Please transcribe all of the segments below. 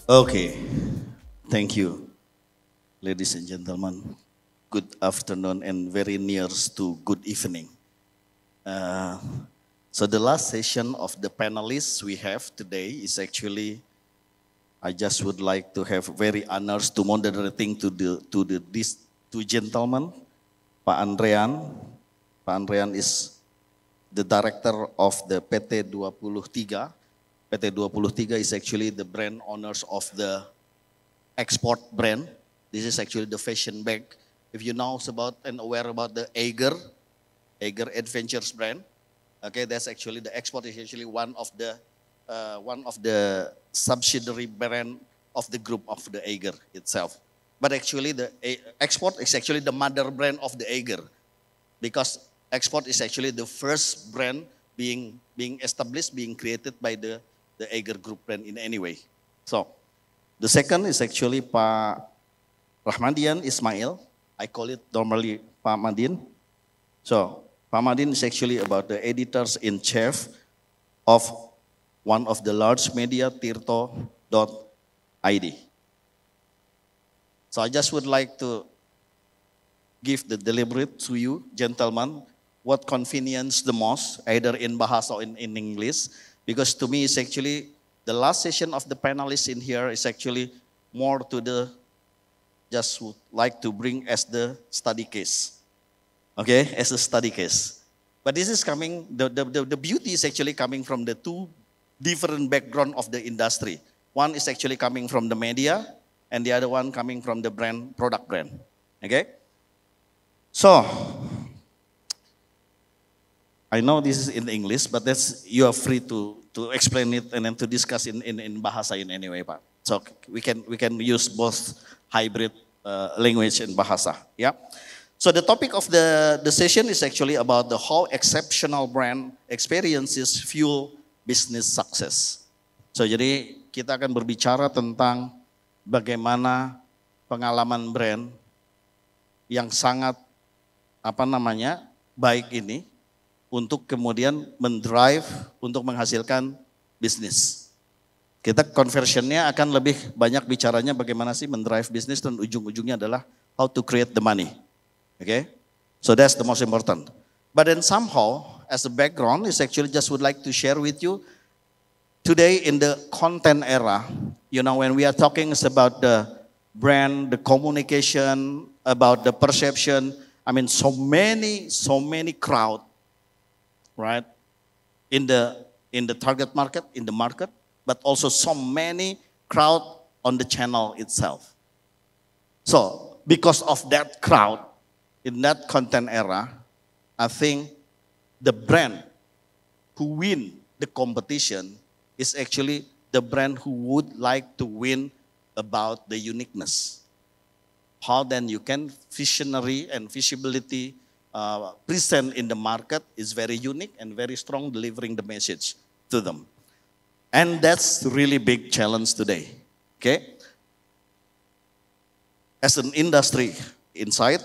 Okay, thank you, ladies and gentlemen. Good afternoon and very near to good evening. Uh, so the last session of the panelists we have today is actually, I just would like to have very honors to moderating to these two gentlemen, Pak Andrean. Pak Andrean is the director of the PT 23. PT 23 is actually the brand owners of the export brand. This is actually the fashion bag. If you know about and aware about the Eiger Adventures brand, okay, that's actually the export is actually one of the subsidiary brand of the group of the Eiger itself. But actually the export is actually the mother brand of the Eiger, because export is actually the first brand being established, being created by the Eiger Group brand in any way. So the second is actually Pak Rahmadian Ismail. I call it normally Pak Madin. So Pak Madin is actually about the editors in chief of one of the large media, Tirto.id. So I just would like to give the deliberate to you, gentlemen, what convenience the most, either in Bahasa or in English, because to me it's actually, the last session of the panelists in here is actually more to the, just would like to bring as the study case. Okay, as a study case. But this is coming, the beauty is actually coming from the two different background of the industry. One is actually coming from the media, and the other one coming from the product brand. Okay? So, I know this is in English, but you are free to explain it and then to discuss in Bahasa in any way, Pak. So we can use both hybrid language and Bahasa. Yeah. So the topic of the session is actually about the how exceptional brand experiences fuel business success. So jadi kita akan berbicara tentang bagaimana pengalaman brand yang sangat baik ini untuk kemudian mendrive untuk menghasilkan bisnis. Kita conversionnya akan lebih banyak bicaranya bagaimana sih mendrive bisnis, dan ujung-ujungnya adalah how to create the money. Okay? So that's the most important. But then somehow, as a background, is actually just would like to share with you, today in the content era, when we are talking about the brand, the communication, about the perception, so many crowd, right, in the target market, in the market, but also so many crowd on the channel itself. So because of that crowd, in that content era, I think the brand who win the competition is actually the brand who would like to win about the uniqueness. How then you can visionary and visibility present in the market is very unique and very strong, delivering the message to them. And that's really big challenge today. Okay? As an industry insight,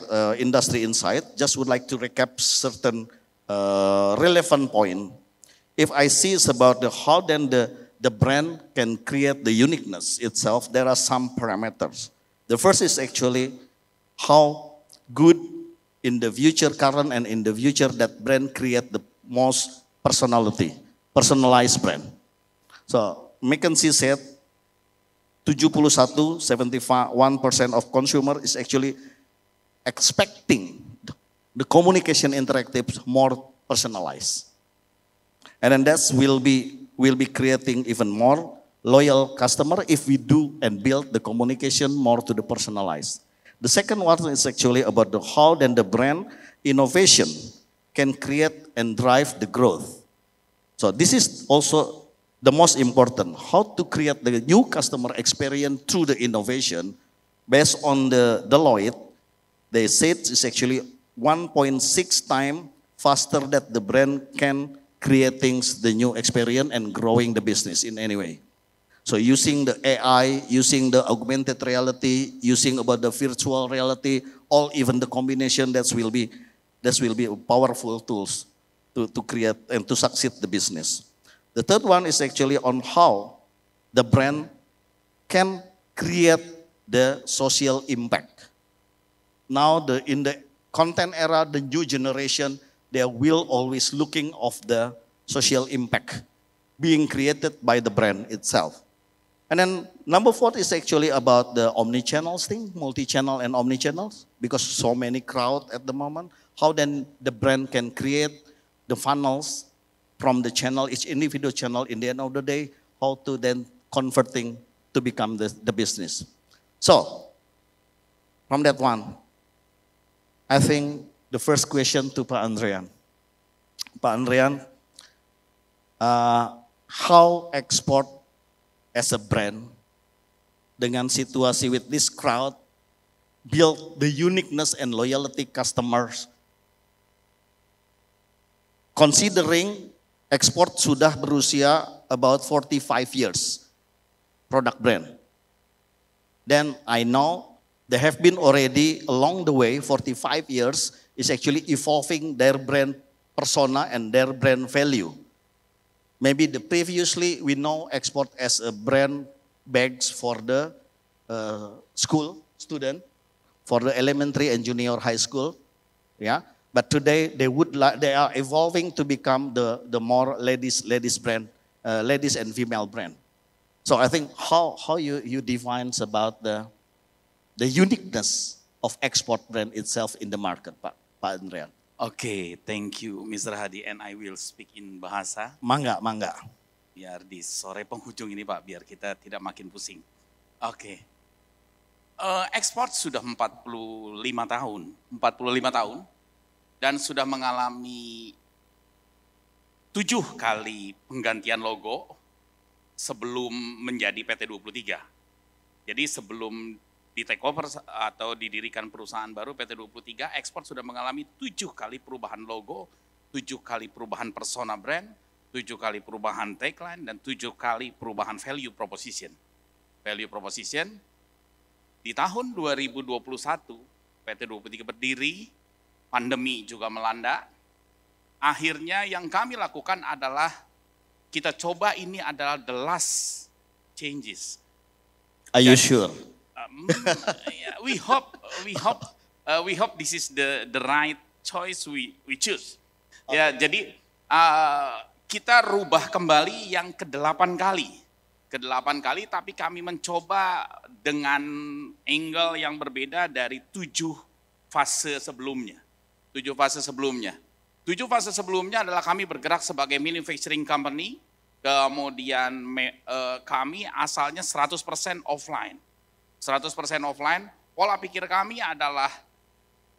just would like to recap certain relevant point. If I see it's about how then the brand can create the uniqueness itself, there are some parameters. The first is actually how good in the future, current and in the future, that brand create the most personalized brand. So McKinsey said 71% of consumer is actually expecting the communication interactive more personalized. And then that will be creating even more loyal customer if we do and build the communication more to the personalized. The second one is actually about how then the brand innovation can create and drive the growth. So this is also the most important, how to create the new customer experience through the innovation. Based on the Deloitte, they said it's actually 1.6 times faster that the brand can creating the new experience and growing the business in any way. So using the AI, using the augmented reality, using about the virtual reality, all even the combination that will be powerful tools to create and to succeed the business. The third one is actually on how the brand can create the social impact. Now in the content era, the new generation, they will always looking of the social impact being created by the brand itself. And then number 4 is actually about the omni-channels thing, multi-channel and omni-channels, because so many crowd at the moment. How then the brand can create the funnels from the channel, each individual channel, in the end of the day, how to then converting to become the business. So, from that one, I think the first question to Pak Andrian. Pak Andrian, how export as a brand dengan situasi with this crowd build the uniqueness and loyalty customers, considering export sudah berusia about 45 years product brand. Then I know they have been already along the way 45 years is actually evolving their brand persona and their brand value. Maybe previously we know export as a brand bags for the school student, for the elementary and junior high school, yeah. But today they are evolving to become the more ladies brand, ladies and female brand. So I think how you define about the uniqueness of export brand itself in the market, Pak Andrian. Okay, thank you Mr. Hadi, and I will speak in bahasa. Mangga. Biar di sore penghujung ini Pak, biar kita tidak makin pusing. Oke. Ekspor sudah 45 tahun dan sudah mengalami 7 kali penggantian logo sebelum menjadi PT 23. Jadi sebelum di take over atau didirikan perusahaan baru PT 23, ekspor sudah mengalami 7 kali perubahan logo, 7 kali perubahan persona brand, 7 kali perubahan tagline, dan 7 kali perubahan value proposition. Value proposition di tahun 2021 PT 23 berdiri, pandemi juga melanda. Akhirnya yang kami lakukan adalah kita coba ini adalah the last changes. Are you sure? We hope this is the right choice we choose. Okay. Ya, jadi kita rubah kembali yang ke-8 kali. Ke-8 kali, tapi kami mencoba dengan angle yang berbeda dari 7 fase sebelumnya. 7 fase sebelumnya. 7 fase sebelumnya adalah kami bergerak sebagai manufacturing company, kemudian kami asalnya 100% offline. 100% offline, pola pikir kami adalah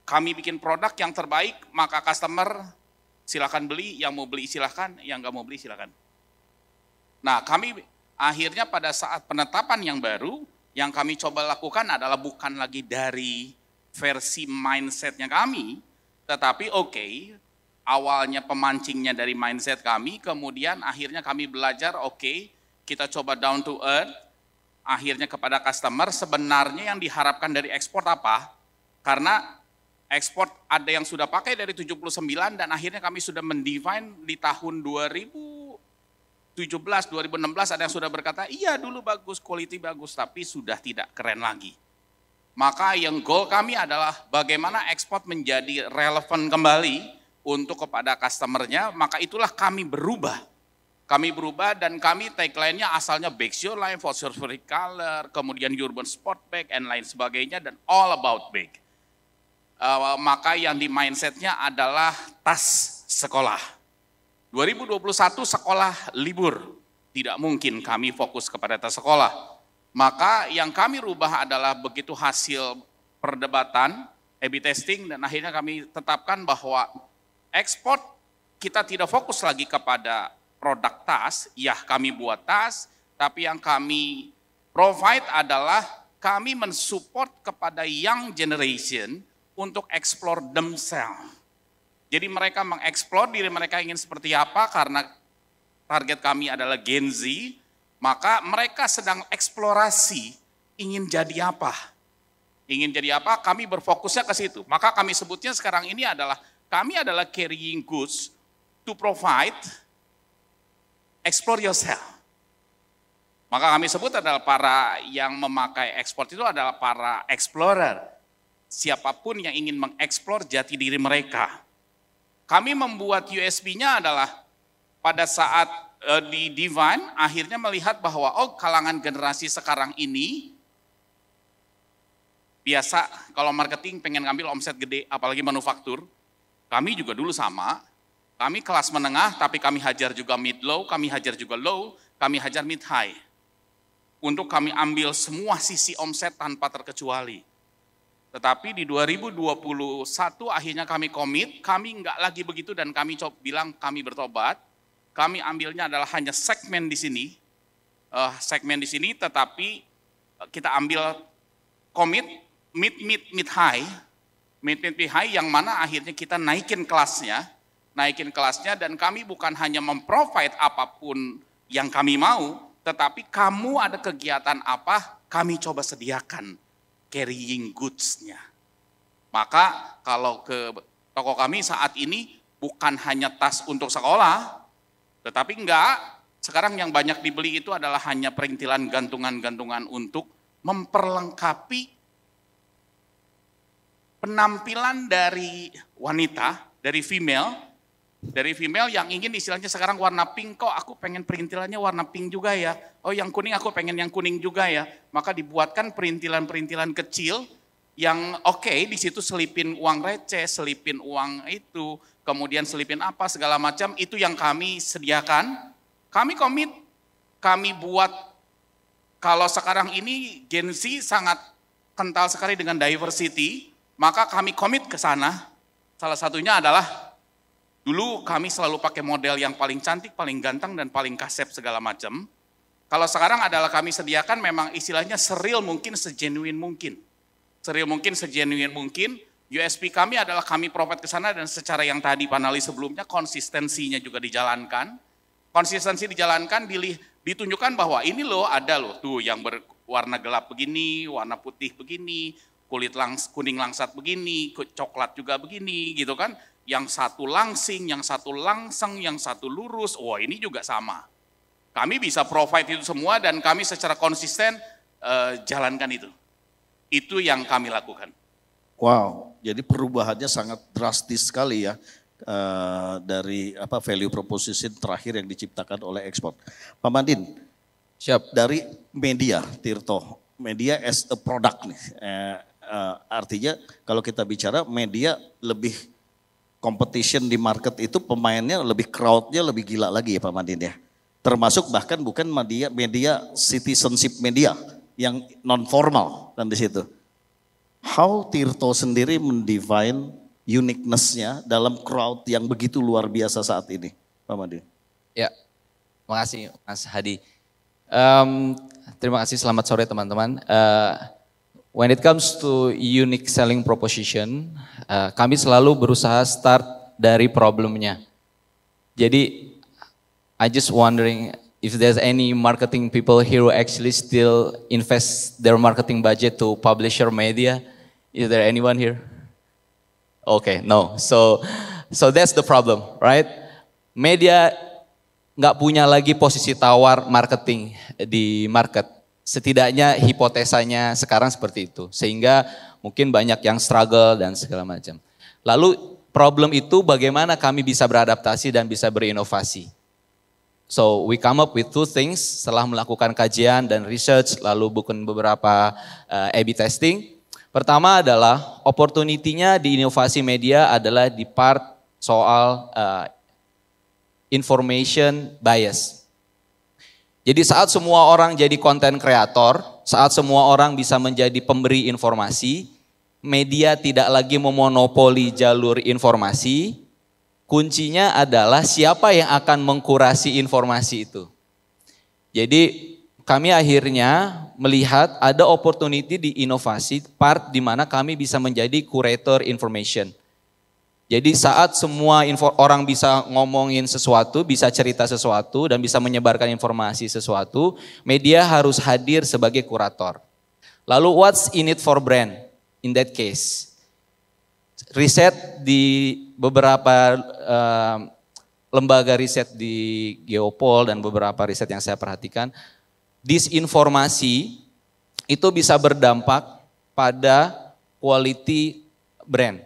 kami bikin produk yang terbaik, maka customer silakan beli, yang mau beli silakan, yang nggak mau beli silakan. Nah, kami akhirnya pada saat penetapan yang baru, yang kami coba lakukan adalah bukan lagi dari versi mindsetnya kami, tetapi awalnya pemancingnya dari mindset kami, kemudian akhirnya kami belajar, kita coba down to earth, akhirnya kepada customer sebenarnya yang diharapkan dari ekspor apa? Karena ekspor ada yang sudah pakai dari 79 dan akhirnya kami sudah mendefine di tahun 2017, 2016 ada yang sudah berkata, iya dulu bagus, quality bagus, tapi sudah tidak keren lagi. Maka yang goal kami adalah bagaimana ekspor menjadi relevan kembali untuk kepada customernya, maka itulah kami berubah. Kami berubah dan kami tagline-nya asalnya Bags Your Life, for favorite color, kemudian Urban Sport Bag, and lain sebagainya, dan all about bag. Maka yang di mindset-nya adalah tas sekolah. 2021 sekolah libur, tidak mungkin kami fokus kepada tas sekolah. Maka yang kami rubah adalah begitu hasil perdebatan, A/B testing, dan akhirnya kami tetapkan bahwa ekspor kita tidak fokus lagi kepada produk tas, ya kami buat tas, tapi yang kami provide adalah kami mensupport kepada young generation untuk explore themselves. Jadi mereka mengeksplor diri mereka ingin seperti apa, karena target kami adalah Gen Z, maka mereka sedang eksplorasi ingin jadi apa. Ingin jadi apa, kami berfokusnya ke situ. Maka kami sebutnya sekarang ini adalah, kami adalah carrying goods to provide explore yourself. Maka kami sebut adalah para yang memakai ekspor itu adalah para explorer. Siapapun yang ingin mengeksplor jati diri mereka. Kami membuat USB-nya adalah pada saat di Divine akhirnya melihat bahwa kalangan generasi sekarang ini biasa kalau marketing pengen ngambil omset gede apalagi manufaktur. Kami juga dulu sama. Kami kelas menengah tapi kami hajar juga mid low, kami hajar juga low, kami hajar mid high. Untuk kami ambil semua sisi omset tanpa terkecuali. Tetapi di 2021 akhirnya kami komit, kami enggak lagi begitu dan kami bilang kami bertobat. Kami ambilnya adalah hanya segmen di sini, tetapi kita ambil komit mid high yang mana akhirnya kita naikin kelasnya dan kami bukan hanya memprovide apapun yang kami mau, tetapi kamu ada kegiatan apa, kami coba sediakan carrying goods-nya. Maka kalau ke toko kami saat ini bukan hanya tas untuk sekolah, tetapi sekarang yang banyak dibeli itu adalah hanya perintilan gantungan-gantungan untuk memperlengkapi penampilan dari wanita, dari female yang ingin istilahnya sekarang warna pink, kok aku pengen perintilannya warna pink juga ya. Oh yang kuning aku pengen yang kuning juga ya. Maka dibuatkan perintilan-perintilan kecil yang di situ selipin uang receh, selipin uang itu, kemudian selipin apa segala macam, itu yang kami sediakan. Kami komit, kami buat, kalau sekarang ini Gen Z sangat kental sekali dengan diversity, maka kami komit ke sana. Salah satunya adalah dulu kami selalu pakai model yang paling cantik, paling ganteng, dan paling kasep segala macam. Kalau sekarang adalah kami sediakan memang istilahnya seril mungkin, segenuine mungkin. Seril mungkin, segenuine mungkin. USP kami adalah kami provide ke sana dan secara yang tadi panelis sebelumnya konsistensinya juga dijalankan. Konsistensi dijalankan, ditunjukkan bahwa ini loh ada loh tuh yang berwarna gelap begini, warna putih begini, kulit kuning langsat begini, coklat juga begini gitu kan. Yang satu langsing, yang satu langseng, yang satu lurus, ini juga sama. Kami bisa provide itu semua dan kami secara konsisten jalankan itu. Itu yang kami lakukan. Wow, jadi perubahannya sangat drastis sekali ya dari value proposition terakhir yang diciptakan oleh ekspor. Pak Madin, siap. Dari media, Tirto, media as a product nih, artinya kalau kita bicara media lebih competition di market itu pemainnya lebih crowdnya lebih gila lagi ya Pak Madin ya. Termasuk bahkan bukan media citizenship media yang non formal kan di situ. How Tirto sendiri mendefine uniqueness-nya dalam crowd yang begitu luar biasa saat ini, Pak Madin? Ya, makasih Mas Hadi. Terima kasih, selamat sore teman-teman. When it comes to unique selling proposition, kami selalu berusaha start dari problemnya. Jadi, I just wondering if there's any marketing people here who actually still invest their marketing budget to publisher media. Is there anyone here? Okay, no. So that's the problem, right? Media nggak punya lagi posisi tawar marketing di market. Setidaknya hipotesanya sekarang seperti itu. Sehingga mungkin banyak yang struggle dan segala macam. Lalu problem itu bagaimana kami bisa beradaptasi dan bisa berinovasi. So we come up with two things setelah melakukan kajian dan research lalu bukan beberapa A/B testing. Pertama adalah opportunity-nya di inovasi media adalah di part soal information bias. Jadi saat semua orang jadi content creator, saat semua orang bisa menjadi pemberi informasi, media tidak lagi memonopoli jalur informasi, kuncinya adalah siapa yang akan mengkurasi informasi itu. Jadi kami akhirnya melihat ada opportunity di inovasi part di mana kami bisa menjadi curator information. Jadi saat semua orang bisa ngomongin sesuatu, bisa cerita sesuatu dan bisa menyebarkan informasi sesuatu, media harus hadir sebagai kurator. Lalu what's in it for brand in that case? Riset di beberapa lembaga riset di Geopol dan beberapa riset yang saya perhatikan, disinformasi itu bisa berdampak pada quality brand.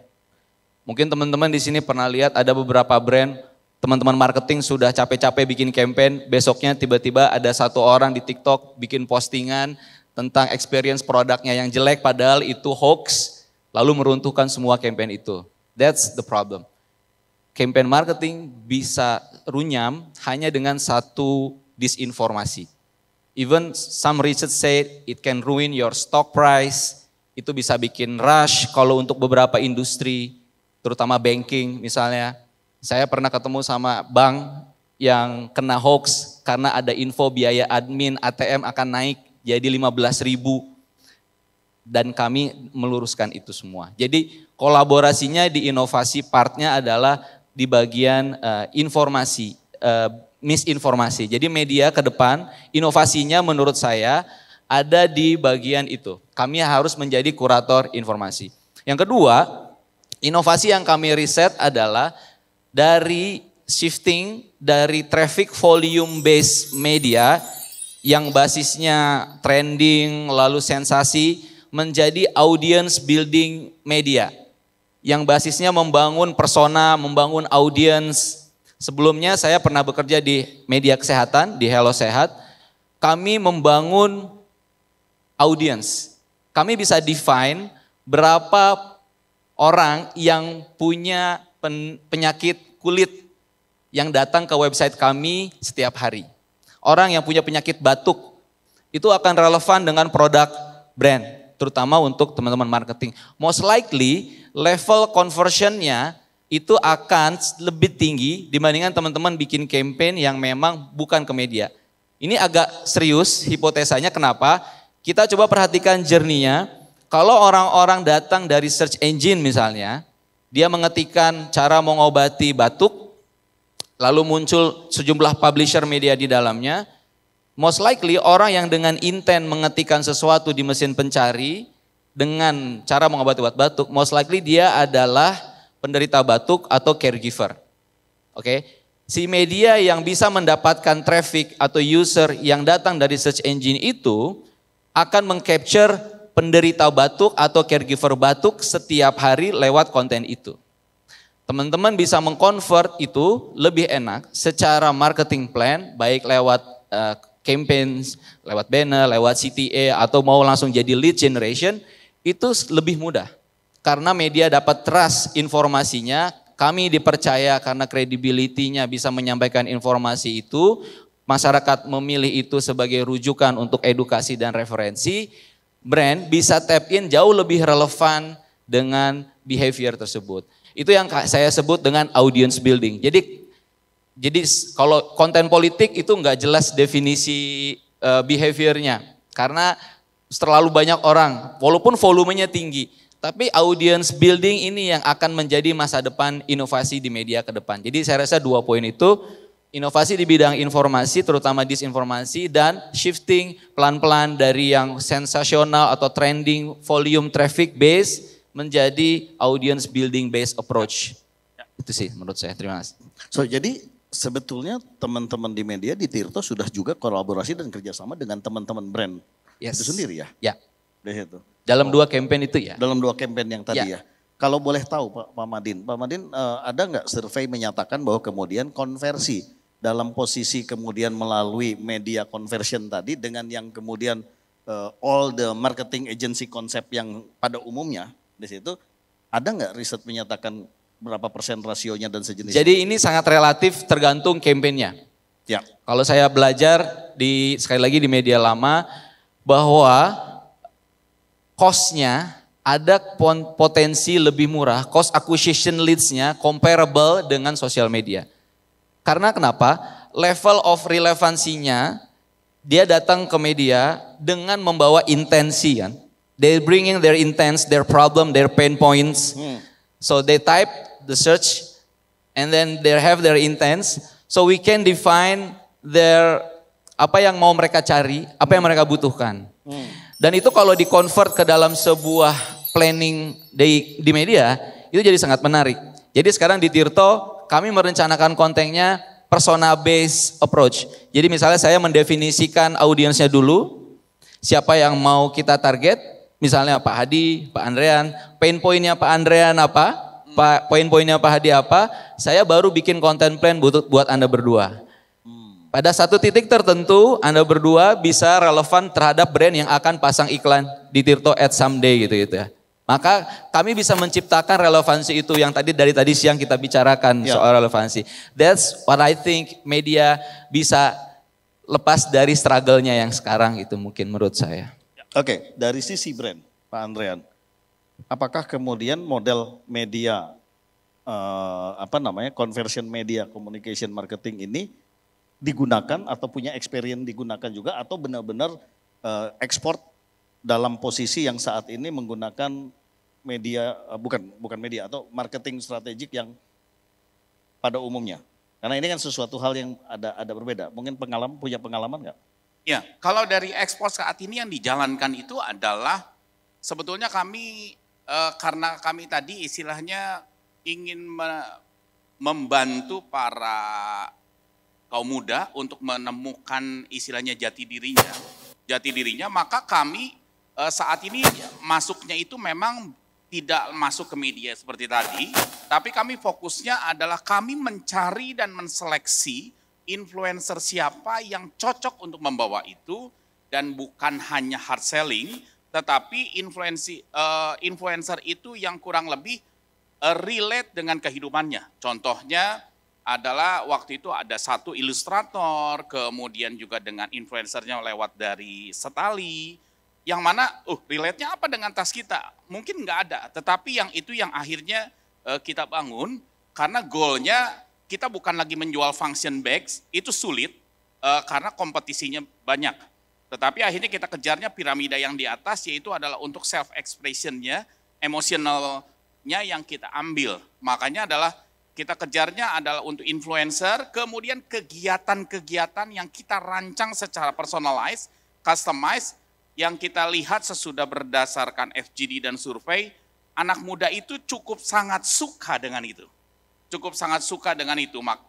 Mungkin teman-teman di sini pernah lihat ada beberapa brand, teman-teman marketing sudah capek-capek bikin campaign, besoknya tiba-tiba ada satu orang di TikTok bikin postingan tentang experience produknya yang jelek padahal itu hoax, lalu meruntuhkan semua campaign itu. That's the problem. Campaign marketing bisa runyam hanya dengan satu disinformasi. Even some research said it can ruin your stock price, itu bisa bikin rush kalau untuk beberapa industri, terutama banking misalnya. Saya pernah ketemu sama bank yang kena hoax karena ada info biaya admin ATM akan naik jadi 15.000 dan kami meluruskan itu semua. Jadi kolaborasinya di inovasi partnya adalah di bagian informasi, misinformasi. Jadi media ke depan inovasinya menurut saya ada di bagian itu. Kami harus menjadi kurator informasi. Yang kedua, inovasi yang kami riset adalah dari shifting dari traffic volume based media yang basisnya trending lalu sensasi menjadi audience building media yang basisnya membangun persona, membangun audience. Sebelumnya saya pernah bekerja di media kesehatan, di Hello Sehat. Kami membangun audience. Kami bisa define berapa orang yang punya penyakit kulit yang datang ke website kami setiap hari. Orang yang punya penyakit batuk, itu akan relevan dengan produk brand, terutama untuk teman-teman marketing. Most likely level conversionnya itu akan lebih tinggi dibandingkan teman-teman bikin campaign yang memang bukan ke media. Ini agak serius hipotesanya, kenapa? Kita coba perhatikan journey-nya. Kalau orang-orang datang dari search engine misalnya, dia mengetikkan cara mengobati batuk, lalu muncul sejumlah publisher media di dalamnya, most likely orang yang dengan intent mengetikkan sesuatu di mesin pencari dengan cara mengobati batuk, most likely dia adalah penderita batuk atau caregiver. Oke, si media yang bisa mendapatkan traffic atau user yang datang dari search engine itu akan mengcapture penderita batuk atau caregiver batuk setiap hari lewat konten itu. Teman-teman bisa mengconvert itu lebih enak secara marketing plan, baik lewat campaigns, lewat banner, lewat CTA, atau mau langsung jadi lead generation, itu lebih mudah. Karena media dapat trust informasinya, kami dipercaya karena credibility-nya bisa menyampaikan informasi itu, masyarakat memilih itu sebagai rujukan untuk edukasi dan referensi, brand bisa tap in jauh lebih relevan dengan behavior tersebut. Itu yang saya sebut dengan audience building. Jadi kalau konten politik itu nggak jelas definisi behaviornya, karena terlalu banyak orang, walaupun volumenya tinggi. Tapi audience building ini yang akan menjadi masa depan inovasi di media ke depan. Jadi saya rasa 2 poin itu, inovasi di bidang informasi terutama disinformasi dan shifting pelan-pelan dari yang sensasional atau trending volume traffic base menjadi audience building based approach. Itu sih menurut saya, terima kasih. So jadi sebetulnya teman-teman di media di Tirto sudah juga kolaborasi dan kerjasama dengan teman-teman brand itu sendiri ya? Ya. Itu. Dalam 2 campaign itu ya? Dalam 2 campaign yang tadi ya. Kalau boleh tahu Pak Madin ada nggak survei menyatakan bahwa kemudian konversi dalam posisi kemudian melalui media conversion tadi dengan yang kemudian all the marketing agency konsep yang pada umumnya di situ, ada nggak riset menyatakan berapa persen rasionya dan sejenisnya? Jadi ini sangat relatif tergantung campaignnya. Ya. Kalau saya belajar sekali lagi di media lama bahwa cost-nya ada potensi lebih murah, cost acquisition leads-nya comparable dengan sosial media. Karena kenapa? Level of relevansinya dia datang ke media dengan membawa intensi kan. They bringing their intents, their problem, their pain points. So they type the search and then they have their intents. So we can define their apa yang mau mereka cari, apa yang mereka butuhkan. Dan itu kalau di-convert ke dalam sebuah planning di media, itu jadi sangat menarik. Jadi sekarang di Tirto, kami merencanakan kontennya persona based approach. Jadi misalnya saya mendefinisikan audiensnya dulu, siapa yang mau kita target, misalnya Pak Hadi, Pak Andrean, pain pointnya Pak Andrean apa, poin-poinnya Pak Hadi apa, saya baru bikin content plan buat Anda berdua. Pada satu titik tertentu Anda berdua bisa relevan terhadap brand yang akan pasang iklan di Tirto Ads someday gitu ya. Maka kami bisa menciptakan relevansi itu yang dari tadi siang kita bicarakan soal relevansi. That's what I think media bisa lepas dari struggle-nya yang sekarang itu mungkin menurut saya. Oke, dari sisi brand, Pak Andrean, apakah kemudian model media, conversion media, communication marketing ini digunakan atau punya experience digunakan juga atau benar-benar ekspor dalam posisi yang saat ini menggunakan media, bukan media atau marketing strategik yang pada umumnya? Karena ini kan sesuatu hal yang ada berbeda. Mungkin punya pengalaman nggak? Ya, kalau dari ekspor saat ini yang dijalankan itu adalah sebetulnya kami karena kami tadi istilahnya ingin membantu para kaum muda untuk menemukan istilahnya jati dirinya, maka kami saat ini masuknya itu memang tidak masuk ke media seperti tadi, tapi kami fokusnya adalah kami mencari dan menseleksi influencer siapa yang cocok untuk membawa itu, dan bukan hanya hard selling, tetapi influencer itu yang kurang lebih relate dengan kehidupannya. Contohnya adalah waktu itu ada satu ilustrator, kemudian juga dengan influencernya lewat dari Setali, yang mana relate-nya apa dengan tas kita? Mungkin nggak ada, tetapi yang itu yang akhirnya kita bangun, karena goalnya kita bukan lagi menjual function bags, itu sulit karena kompetisinya banyak. Tetapi akhirnya kita kejarnya piramida yang di atas, yaitu adalah untuk self-expression-nya, emosionalnya yang kita ambil. Makanya adalah kita kejarnya adalah untuk influencer, kemudian kegiatan-kegiatan yang kita rancang secara personalized, customized, yang kita lihat sesudah berdasarkan FGD dan survei, anak muda itu cukup sangat suka dengan itu.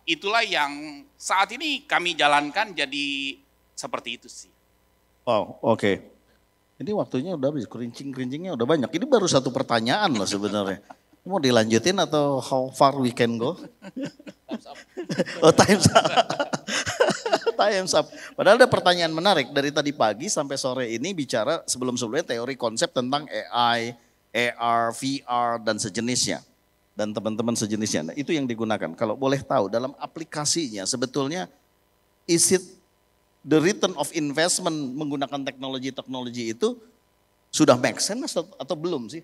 Itulah yang saat ini kami jalankan jadi seperti itu sih. Wow, oke. Ini waktunya udah habis, kerincing-kerincingnya udah banyak. Ini baru satu pertanyaan loh sebenarnya. Mau dilanjutin atau how far we can go? Time's up. Time's up. Padahal ada pertanyaan menarik dari tadi pagi sampai sore ini bicara sebelum-sebelumnya teori konsep tentang AI, AR, VR dan sejenisnya. Dan teman-teman sejenisnya. Nah, itu yang digunakan. Kalau boleh tahu dalam aplikasinya sebetulnya is it the return of investment menggunakan teknologi itu sudah make sense atau belum sih?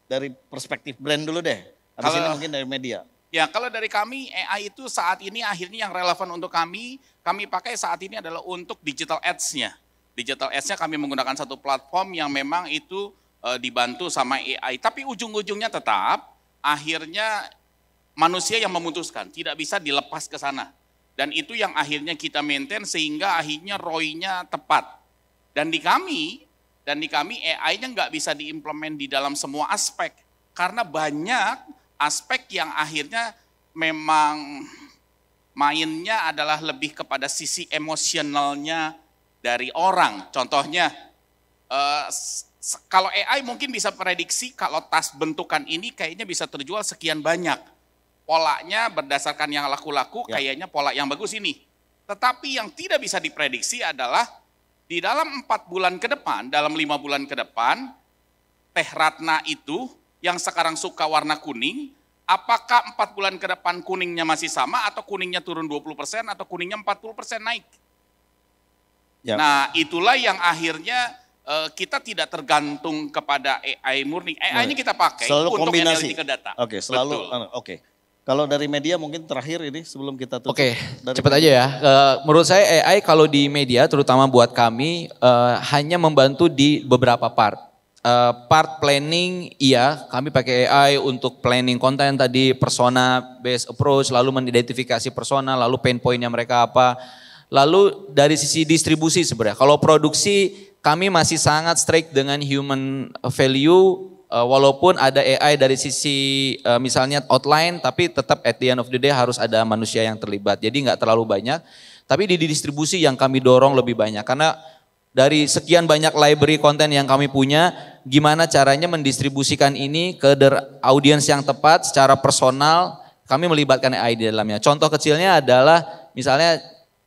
Dari perspektif brand dulu deh, habis ini mungkin dari media. Ya, kalau dari kami AI itu saat ini akhirnya yang relevan untuk kami pakai saat ini adalah untuk digital ads-nya. Digital ads-nya kami menggunakan satu platform yang memang itu dibantu sama AI. Tapi ujung-ujungnya tetap akhirnya manusia yang memutuskan, tidak bisa dilepas ke sana. Dan itu yang akhirnya kita maintain sehingga akhirnya ROI-nya tepat. Dan di kami AI-nya nggak bisa diimplement di dalam semua aspek. Karena banyak aspek yang akhirnya memang mainnya adalah lebih kepada sisi emosionalnya dari orang. Contohnya, kalau AI mungkin bisa prediksi kalau tas bentukan ini kayaknya bisa terjual sekian banyak. Polanya berdasarkan yang laku-laku kayaknya pola yang bagus ini. Tetapi yang tidak bisa diprediksi adalah di dalam 4 bulan ke depan, dalam 5 bulan ke depan, Teh Ratna itu yang sekarang suka warna kuning, apakah 4 bulan ke depan kuningnya masih sama atau kuningnya turun 20% atau kuningnya 40% naik? Ya. Nah itulah yang akhirnya kita tidak tergantung kepada AI murni. AI ini kita pakai selalu untuk kombinasi analytical data. Oke, selalu. Oke. Kalau dari media mungkin terakhir ini sebelum kita tutup. Oke, cepat aja ya. Menurut saya AI kalau di media terutama buat kami hanya membantu di beberapa part. Part planning iya, kami pakai AI untuk planning konten tadi, persona based approach, lalu mengidentifikasi persona, lalu pain pointnya mereka apa. Lalu dari sisi distribusi sebenarnya, kalau produksi kami masih sangat strict dengan human value, walaupun ada AI dari sisi misalnya outline, tapi tetap at the end of the day harus ada manusia yang terlibat. Jadi nggak terlalu banyak, tapi di distribusi yang kami dorong lebih banyak. Karena dari sekian banyak library konten yang kami punya, gimana caranya mendistribusikan ini ke audiens yang tepat secara personal, kami melibatkan AI di dalamnya. Contoh kecilnya adalah misalnya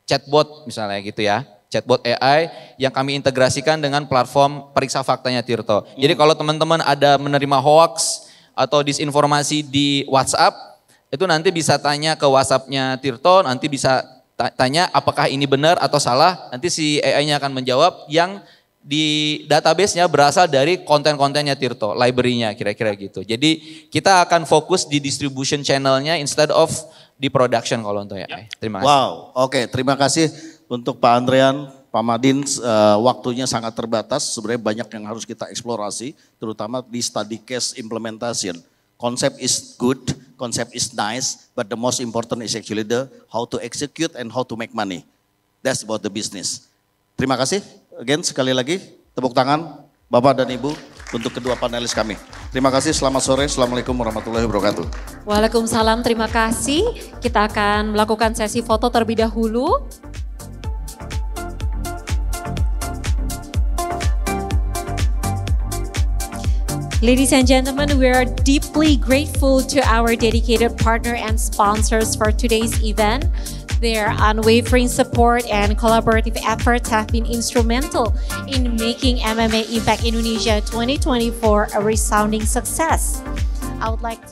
chatbot misalnya gitu ya. Chatbot AI yang kami integrasikan dengan platform periksa faktanya Tirto. Jadi kalau teman-teman ada menerima hoax atau disinformasi di WhatsApp, itu nanti bisa tanya ke WhatsApp-nya Tirto, nanti bisa tanya apakah ini benar atau salah, nanti si AI-nya akan menjawab yang di database-nya berasal dari konten-kontennya Tirto, library-nya kira-kira gitu. Jadi kita akan fokus di distribution channel-nya instead of di production kalau untuk AI. Terima kasih. Wow, oke, terima kasih untuk Pak Andrian, Pak Madin, waktunya sangat terbatas. Sebenarnya banyak yang harus kita eksplorasi, terutama di study case implementation. Konsep is good, konsep is nice, but the most important is actually the how to execute and how to make money. That's about the business. Terima kasih, again sekali lagi, tepuk tangan Bapak dan Ibu untuk kedua panelis kami. Terima kasih, selamat sore, Assalamualaikum warahmatullahi wabarakatuh. Waalaikumsalam, terima kasih. Kita akan melakukan sesi foto terlebih dahulu. Ladies and gentlemen, we are deeply grateful to our dedicated partner and sponsors for today's event. Their unwavering support and collaborative efforts have been instrumental in making MMA Impact Indonesia 2024 a resounding success. I would like